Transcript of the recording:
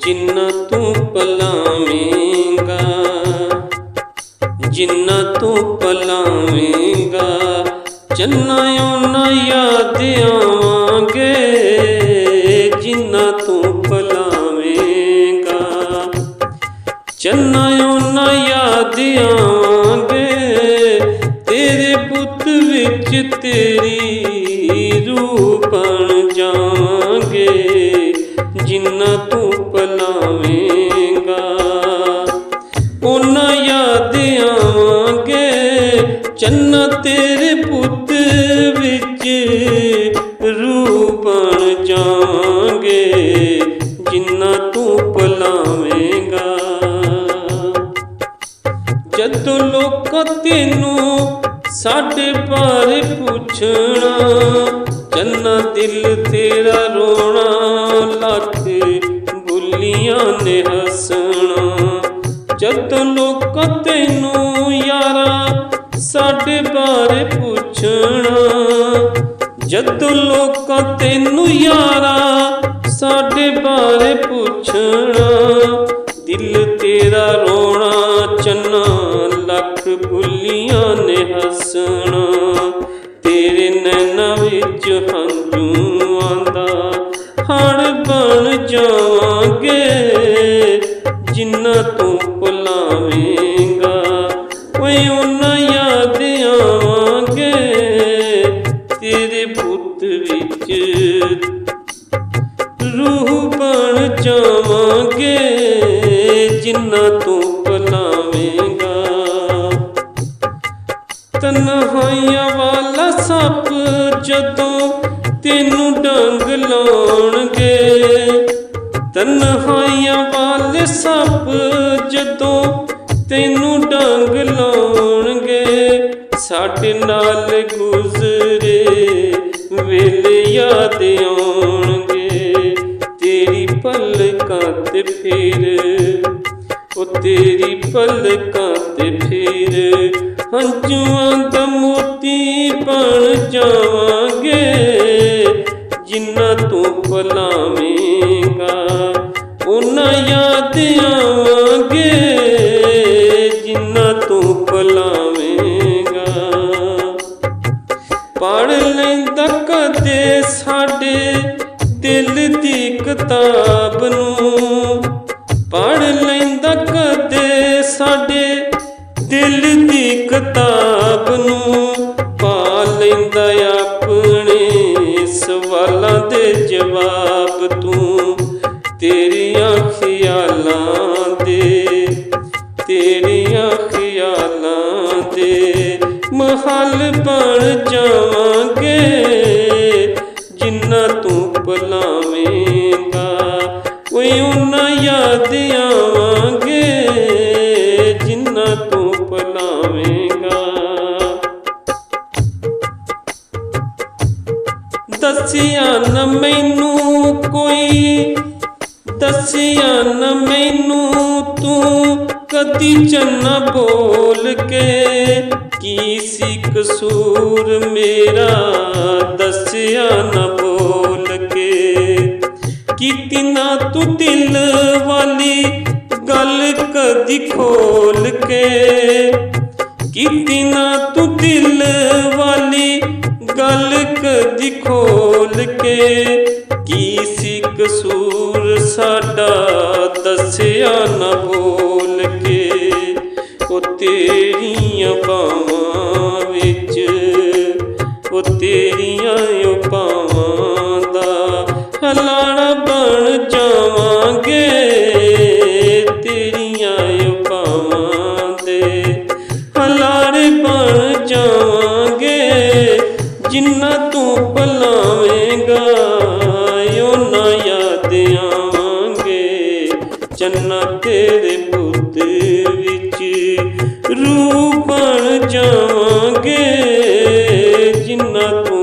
जिन्ना तू पलावेंगा, जिन्ना तू पलावेंगा, चन्ना ओना याद आवांगे। जिन्ना तू पलावेंगा, चन्ना ओना याद आवांगे। तेरे पुत विच तेरी रूह बन जावांगे। जिन्ना तू पलावेंगा ओना याद आवांगे। चन्ना तेरे पुत विच रूह बन जावांगे। जिन्ना तू पलावेंगा। जदों लोकां तेनू साडे बारे पुछना, चन्ना दिल तेरा रोना, लख बुलियां ने हसना। जदों लोकां तैनू यारा साडे बारे पुछना, जदों लोकां तैनू यारा साडे बारे पुछना, दिल तेरा रोना चन्ना, लख बुलियां ने हसना। तेरे नैना विच हंझूआं दा हड़ बन जावांगे। जिन्ना तू पलावेंगा ओए ओना याद आवांगे। तेरे पुत विच रूह बन जावांगे। जिन्ना तू पलावेंगा। तन्हाइयां वाला सप जदों तेनू डंग लाउणगे, तन्हाइयां वाले सप जदों तेनू डंग लाउणगे। साडे नाल गुजरे वेले याद आउणगे। तेरी पलकां ते फिर ओ तेरी पलकां ते फिर हंझूआं दा मोती बन जावांगे। जिन्ना तू पलावेंगा ओना याद आवांगे। जिन्ना तू पलावेंगा। पढ़ लैंदा कदे साडे दिल दी किताब नूं, पढ़ लैंदा कदे साडे दिल दी किताब नूं। पा लैंदा अपने सवालां दे जवाब तूं। तेरियां ख्यालां दे, तेरियां ख्यालां दे महल बन जावांगे। जिन्ना तू पलावेंगा ओए ओना याद आवांगे। जिन्ना तू पलावेंगा। दसिया न मैनू कोई, दसिया न मैनू तू कदी चन्ना बोल के। की सी कसूर मेरा दसिया न बोल के। कीती ना तू दिल वाली गल कदी खोल के। कीती ना तू दिल वाली गल कदी खोल के। की सी कसूर साडा दसिया ना बोल के। ओ तेरियां बावां विच ओ तेरियां बावां दा हलाड़ा बन जावांगे। तेरियां बावां दे हलाड़े बन जावांगे। जिन्ना तू पलावेंगा ओना याद आवांगे। चन्ना तेरे पुत विच रूह बन जावांगे। जिन्ना तू